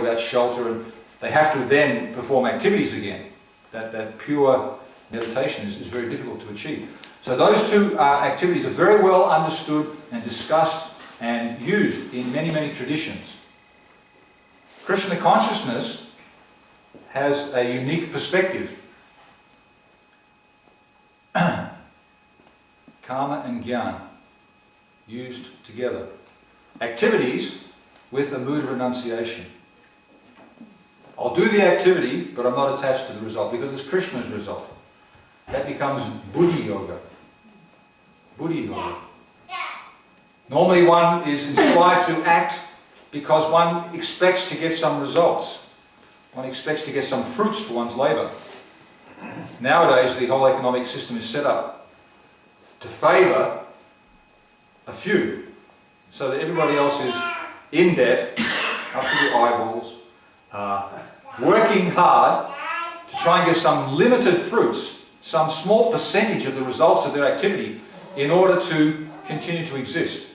about shelter, and they have to then perform activities again. That pure meditation is very difficult to achieve. So those two activities are very well understood and discussed and used in many, many traditions. Krishna consciousness has a unique perspective. Karma and Jnana used together. Activities with a mood of renunciation. I'll do the activity, but I'm not attached to the result because it's Krishna's result. That becomes Buddhi Yoga. Buddhi Yoga. Normally one is inspired to act because one expects to get some results. One expects to get some fruits for one's labour. Nowadays the whole economic system is set up to favour a few, so that everybody else is in debt, up to the eyeballs, working hard to try and get some limited fruits, some small percentage of the results of their activity in order to continue to exist.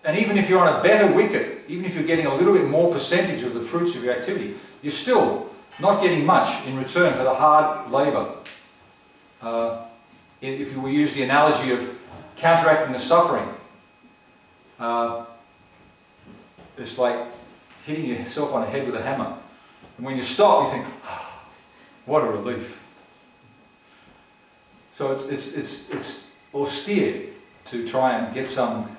And even if you're on a better wicket, even if you're getting a little bit more percentage of the fruits of your activity, you're still not getting much in return for the hard labour. If we use the analogy of counteracting the suffering, it's like hitting yourself on the head with a hammer. And when you stop, you think, oh, what a relief. So it's austere to try and get some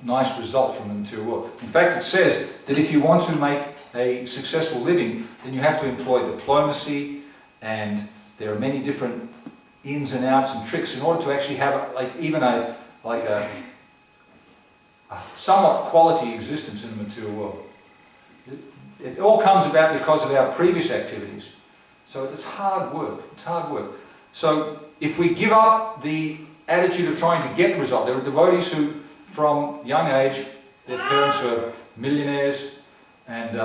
nice result from the material world. In fact, it says that if you want to make a successful living, then you have to employ diplomacy, and there are many different ins and outs and tricks in order to actually have even a somewhat quality existence in the material world. It all comes about because of our previous activities. So it's hard work. It's hard work. So if we give up the attitude of trying to get the result, there are devotees who, from young age, their parents were millionaires, and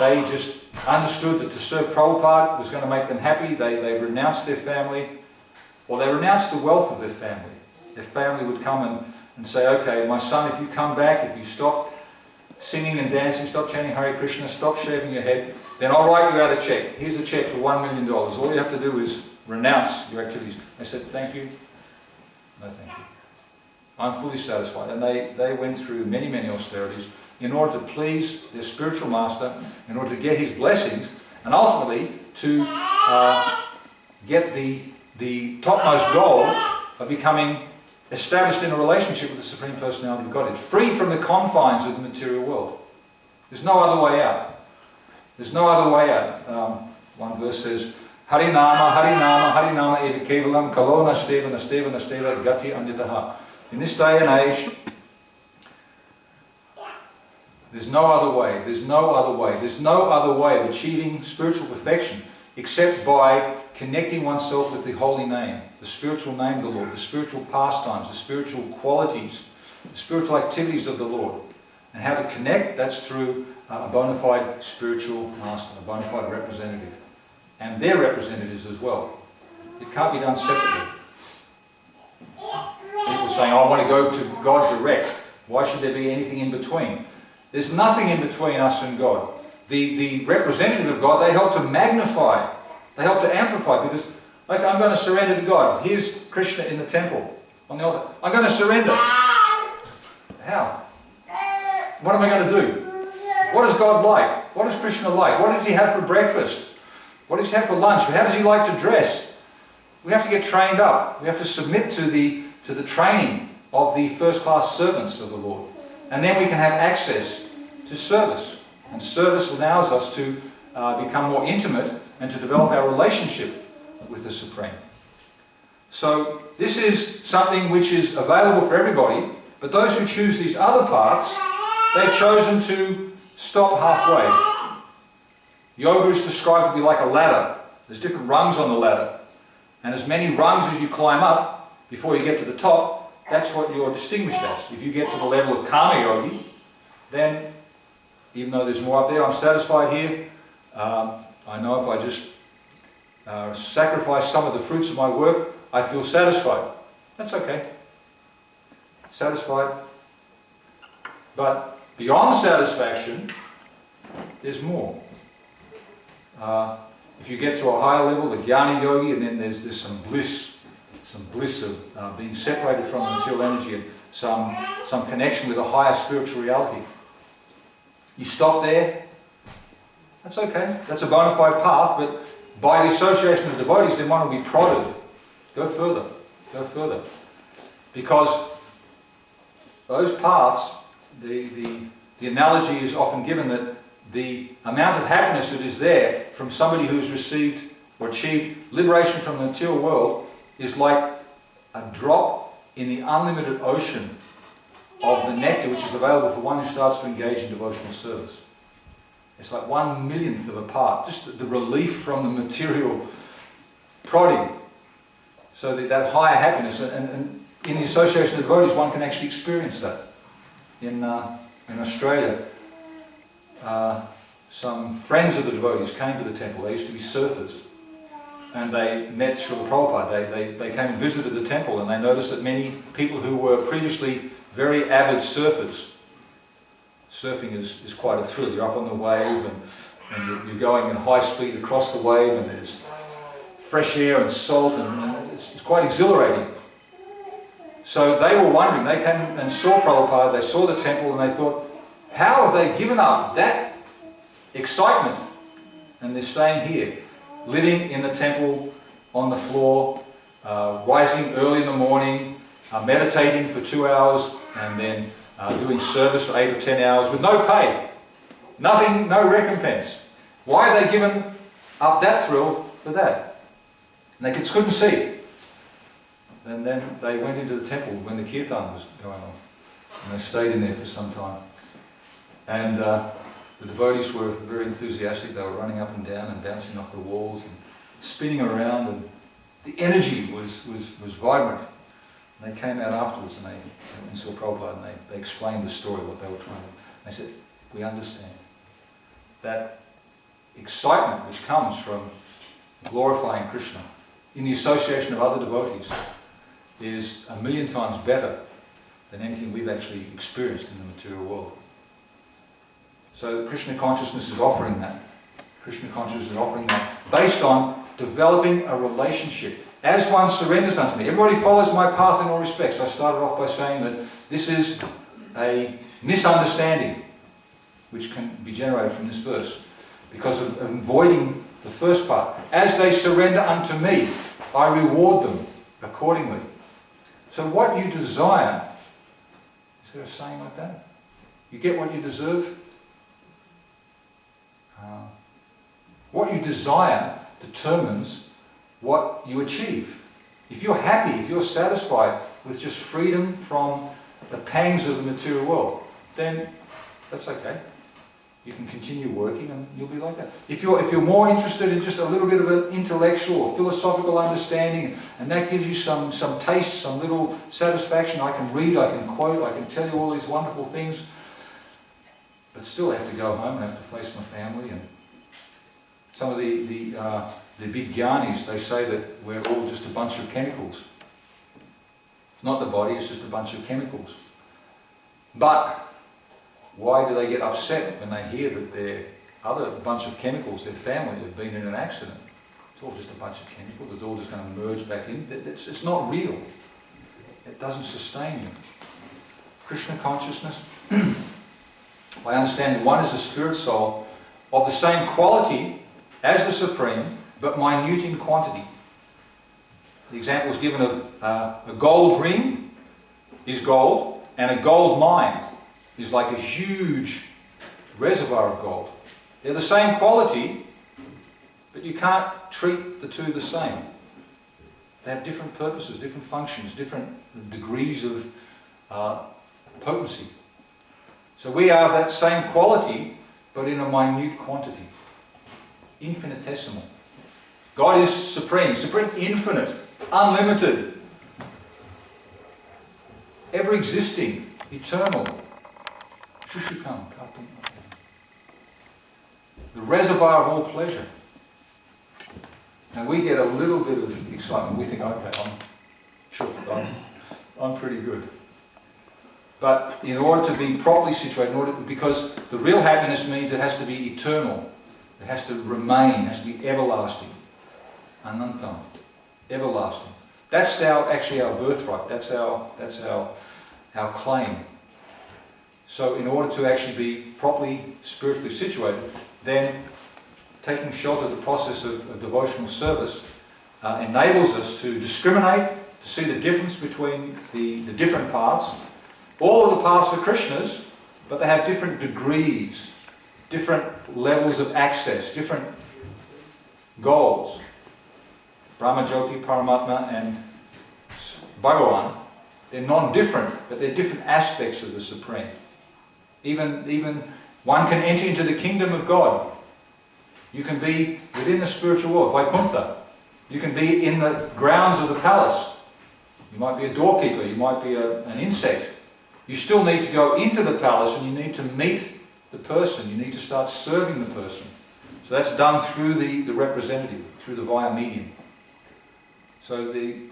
they just understood that to serve Prabhupada was going to make them happy. They renounced their family, or they renounced the wealth of their family. Their family would come and say, okay, my son, if you come back, if you stop singing and dancing, stop chanting Hare Krishna, stop shaving your head, then I'll write you out a check. Here's a check for $1 million. All you have to do is renounce your activities. They said, thank you. No, thank you. I'm fully satisfied. And they went through many, many austerities in order to please their spiritual master, in order to get his blessings, and ultimately to get the topmost goal of becoming established in a relationship with the Supreme Personality of Godhead, free from the confines of the material world. There's no other way out. There's no other way out. One verse says, Harinama, Harinama, Harinama eva kevalam kalo nasteva nasteva nasteva gati anditaha. In this day and age, there's no other way. There's no other way. There's no other way of achieving spiritual perfection except by connecting oneself with the holy name, the spiritual name of the Lord, the spiritual pastimes, the spiritual qualities, the spiritual activities of the Lord. And how to connect, that's through a bona fide spiritual master, a bona fide representative, and their representatives as well. It can't be done separately. People saying, I want to go to God direct. Why should there be anything in between? There's nothing in between us and God. The representative of God, they help to magnify, they help to amplify, because okay, I'm going to surrender to God. Here's Krishna in the temple, on the altar. I'm going to surrender. How? What am I going to do? What is God like? What is Krishna like? What does he have for breakfast? What does he have for lunch? How does he like to dress? We have to get trained up. We have to submit to the training of the first-class servants of the Lord. And then we can have access to service. And service allows us to become more intimate and to develop our relationship with the Supreme. So this is something which is available for everybody, but those who choose these other paths, they've chosen to stop halfway. Yoga is described to be like a ladder. There's different rungs on the ladder. And as many rungs as you climb up before you get to the top, that's what you're distinguished as. If you get to the level of Karma Yogi, then even though there's more up there, I'm satisfied here. I know if I just sacrifice some of the fruits of my work, I feel satisfied. That's okay. Satisfied. But beyond satisfaction, there's more. If you get to a higher level, the Jnana Yogi, and then there's some bliss of being separated from the material energy and some connection with a higher spiritual reality. You stop there, that's okay. That's a bona fide path, but by the association of devotees, then one will be prodded. Go further, go further. Because those paths, the analogy is often given that the amount of happiness that is there from somebody who's received or achieved liberation from the material world is like a drop in the unlimited ocean of the nectar which is available for one who starts to engage in devotional service. It's like 1/1,000,000th of a part, just the relief from the material prodding. So that higher happiness, and in the association of devotees one can actually experience that. In Australia, some friends of the devotees came to the temple. They used to be surfers. And they met Srila Prabhupada. They came and visited the temple, and they noticed that many people who were previously very avid surfers, surfing is quite a thrill. You're up on the wave and you're going at high speed across the wave, and there's fresh air and salt, and it's quite exhilarating. So they were wondering, they came and saw Prabhupada, they saw the temple, and they thought, how have they given up that excitement? And they're staying here, living in the temple on the floor, rising early in the morning, meditating for 2 hours, and then doing service for 8 or 10 hours with no pay. Nothing, no recompense. Why have they given up that thrill for that? And they couldn't see. And then they went into the temple when the kirtan was going on. And they stayed in there for some time. And the devotees were very enthusiastic. They were running up and down and bouncing off the walls and spinning around, and the energy was vibrant. And they came out afterwards and saw Prabhupada, and they explained the story, what they were trying to. They said, we understand. That excitement which comes from glorifying Krishna in the association of other devotees is 1,000,000 times better than anything we've actually experienced in the material world. So Krishna consciousness is offering that. Krishna consciousness is offering that based on developing a relationship. As one surrenders unto me, everybody follows my path in all respects. I started off by saying that this is a misunderstanding which can be generated from this verse because of avoiding the first part. As they surrender unto me, I reward them accordingly. So what you desire, is there a saying like that? You get what you deserve? What you desire determines what you achieve. If you're happy, if you're satisfied with just freedom from the pangs of the material world, then that's okay. You can continue working and you'll be like that. If you're more interested in just a little bit of an intellectual or philosophical understanding, and that gives you some taste, some little satisfaction, I can read, I can quote, I can tell you all these wonderful things, but still I have to go home, I have to face my family. And some of the big jnanis, they say that we're all just a bunch of chemicals. It's not the body, it's just a bunch of chemicals. But why do they get upset when they hear that their other bunch of chemicals, their family, have been in an accident? It's all just a bunch of chemicals, it's all just going to merge back in. It's not real. It doesn't sustain you. Krishna consciousness, I understand that one is a spirit soul of the same quality as the Supreme, but minute in quantity. The example is given of a gold ring is gold, and a gold mine is like a huge reservoir of gold. They're the same quality, but you can't treat the two the same. They have different purposes, different functions, different degrees of potency. So we are that same quality, but in a minute quantity. Infinitesimal. God is supreme, infinite, unlimited, ever existing, eternal. Shushukam, the reservoir of all pleasure. And we get a little bit of excitement. We think, okay, I'm pretty good. But in order to be properly situated, because the real happiness means it has to be eternal. It has to remain, it has to be everlasting. Anantam. Everlasting. That's actually our birthright. That's our claim. So in order to actually be properly spiritually situated, then taking shelter of the process of devotional service enables us to discriminate, to see the difference between the different paths. All of the paths are Krishna's, but they have different degrees, different levels of access, different goals. Brahma Jyoti, Paramatma and Bhagavan, they're non-different, but they're different aspects of the Supreme. Even one can enter into the kingdom of God. You can be within the spiritual world, Vaikuntha. You can be in the grounds of the palace. You might be a doorkeeper, you might be an insect. You still need to go into the palace and you need to meet the person. You need to start serving the person. So that's done through the representative, through the via medium. So the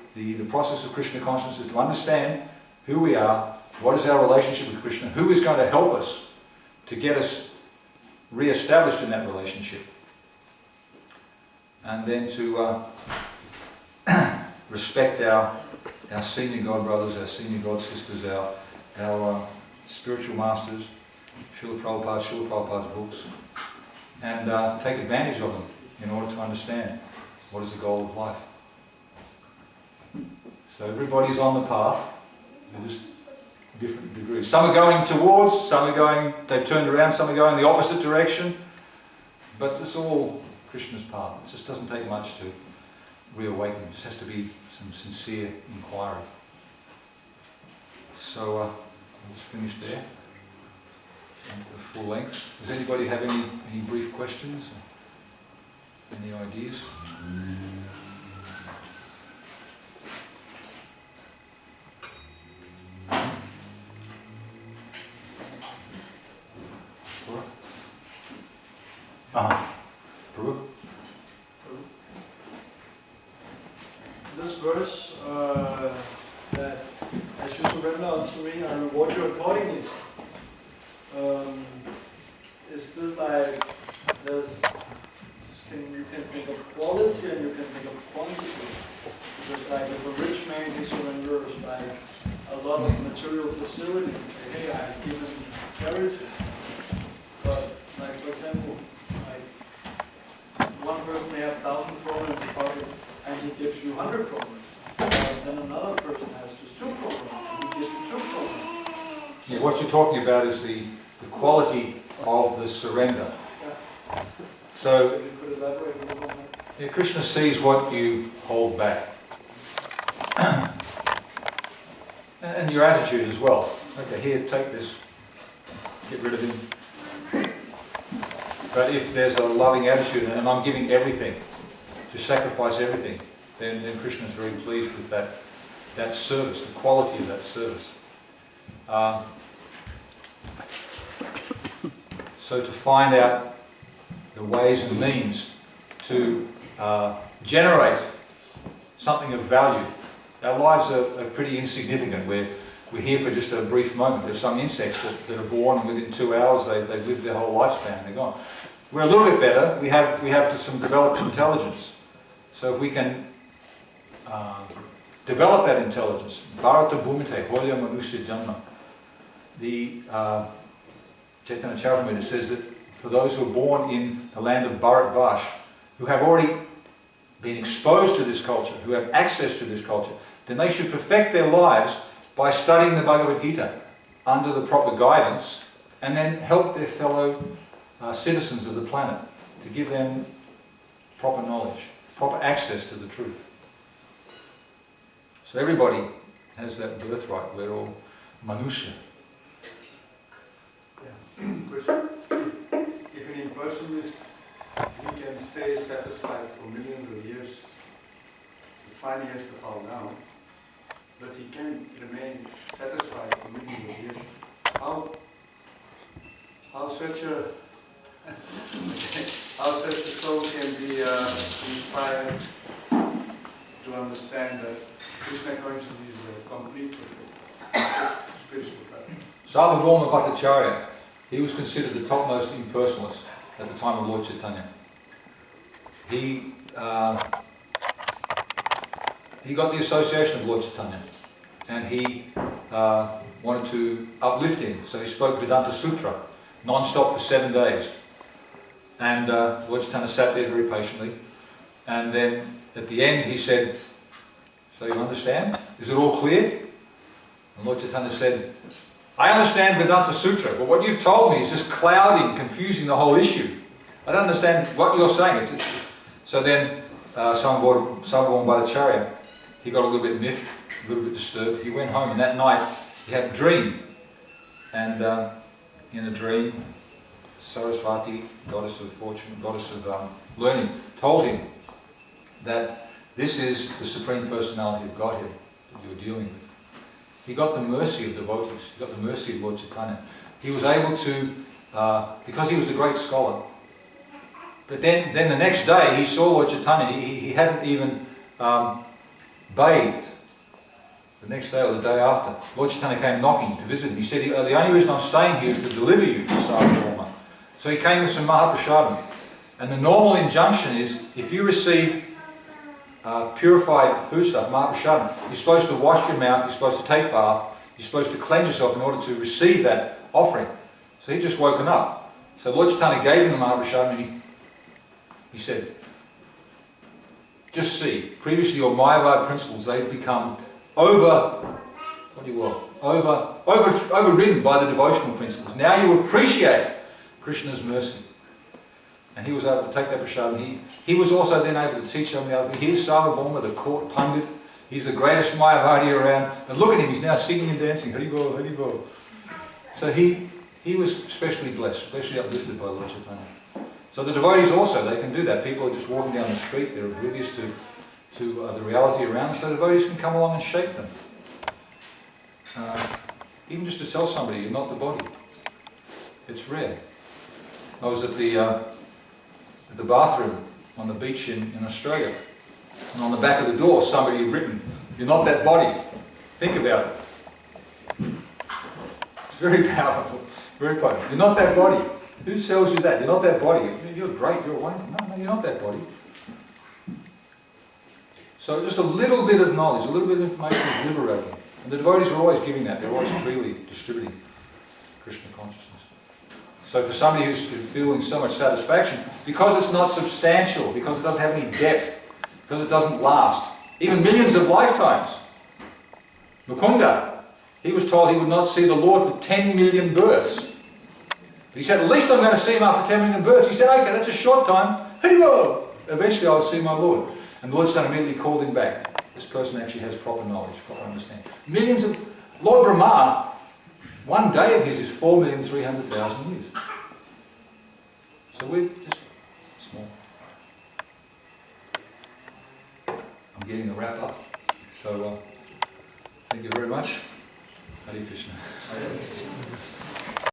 process of Krishna consciousness is to understand who we are, what is our relationship with Krishna, who is going to help us to get us re-established in that relationship. And then to respect our senior God brothers, our senior God sisters, our spiritual masters, Srila Prabhupada's books, and take advantage of them in order to understand what is the goal of life. So everybody's on the path, they're just different degrees. Some are going towards, they've turned around, some are going the opposite direction, but it's all Krishna's path. It just doesn't take much to reawaken, it just has to be some sincere inquiry. So I'll just finish there, and to the full length. Does anybody have any brief questions? Any ideas? Prabhu? This verse that as you surrender unto me, I reward you accordingly. Is this like you can think of quality and you can think of quantity? Because like if a rich man he surrenders like a lot of material facilities, say, hey, I've given charity. But like for example, like one person may have 1,000 kroner in his pocket and he gives you 100 kroner. Then another person has just 2 kroner and he gives you 2 kroner. Yeah, what you're talking about is the quality of the surrender. Yeah. So, If you put it that way, yeah, Krishna sees what you hold back. And your attitude as well. Okay, here, take this. Get rid of him. But if there's a loving attitude and I'm giving everything, to sacrifice everything, then Krishna is very pleased with that service, the quality of that service. So to find out the ways and means to generate something of value. Our lives are pretty insignificant. We're here for just a brief moment. There's some insects that are born and within 2 hours they've lived their whole lifespan, they're gone. We're a little bit better. We have some developed intelligence. So if we can develop that intelligence, Bharata Bhumite, Holya Manusya Janma, the Chaitanya Charitamrita says that for those who are born in the land of Bharatvash, who have already been exposed to this culture, who have access to this culture, then they should perfect their lives by studying the Bhagavad Gita under the proper guidance and then help their fellow citizens of the planet to give them proper knowledge, proper access to the truth. So everybody has that birthright. We're all Manusya. Question. If an impersonalist, he can stay satisfied for millions of years, he finally has to fall down, but he can remain satisfied for millions of years. How such a soul can be inspired to understand that Krishna consciousness is a complete spiritual path. Sarvabhauma Bhattacharya, he was considered the topmost impersonalist at the time of Lord Chaitanya. He got the association of Lord Chaitanya, and he wanted to uplift him, so he spoke Vedanta Sutra non-stop for 7 days. And Lord Chaitanya sat there very patiently, and then at the end he said, "So you understand? Is it all clear?" And Lord Chaitanya said, "I understand Vedanta Sutra, but what you've told me is just clouding, confusing the whole issue. I don't understand what you're saying." So then Sarvabhauma Bhattacharya, he got a little bit miffed, a little bit disturbed. He went home, and that night he had a dream. And in a dream, Saraswati, goddess of fortune, goddess of learning, told him that this is the Supreme Personality of Godhead that you're dealing with. He got the mercy of devotees, he got the mercy of Lord Chaitanya. He was able to, because he was a great scholar. But then the next day he saw Lord Chaitanya, he hadn't even bathed. The next day or the day after, Lord Chaitanya came knocking to visit him. He said, "The only reason I'm staying here is to deliver you to Sarvabhauma." So he came with some Mahaprasadam. And the normal injunction is, if you receive purified foodstuff, Mahaprasadam, you're supposed to wash your mouth, you're supposed to take bath, you're supposed to cleanse yourself in order to receive that offering. So he'd just woken up. So Lord Chaitanya gave him the Mahaprasadam, and he said, "Just see, previously your Mayavad principles, they've become overridden by the devotional principles. Now you appreciate Krishna's mercy." And he was able to take that prasadam. He was also then able to teach some of the other people. Here's Sarvabhauma, the court pundit. He's the greatest Mayavadi around. And look at him, he's now singing and dancing. Haribol, Haribol. So he was especially blessed, especially uplifted by Lord Chaitanya. So the devotees also, they can do that. People are just walking down the street, they're oblivious to the reality around them, so the devotees can come along and shake them. Even just to tell somebody you're not the body. It's rare. I was at the bathroom on the beach in Australia, and on the back of the door somebody had written, "You're not that body. Think about it." It's very powerful, very powerful. You're not that body. Who tells you that? You're not that body. You're great, you're wonderful. No, you're not that body. So just a little bit of knowledge, a little bit of information is liberating. And the devotees are always giving that. They're always freely distributing Krishna consciousness. So for somebody who's feeling so much satisfaction, because it's not substantial, because it doesn't have any depth, because it doesn't last, even millions of lifetimes. Mukunda, he was told he would not see the Lord for 10 million births. But he said, "At least I'm going to see him after 10 million births." He said, "Okay, that's a short time. Hey-o! Eventually I'll see my Lord." And the Lord Son immediately called him back. This person actually has proper knowledge, proper understanding. Millions of... Lord Brahma, one day of his is 4,300,000 years. So we're just small. I'm getting the wrap up. So thank you very much. Hare Krishna.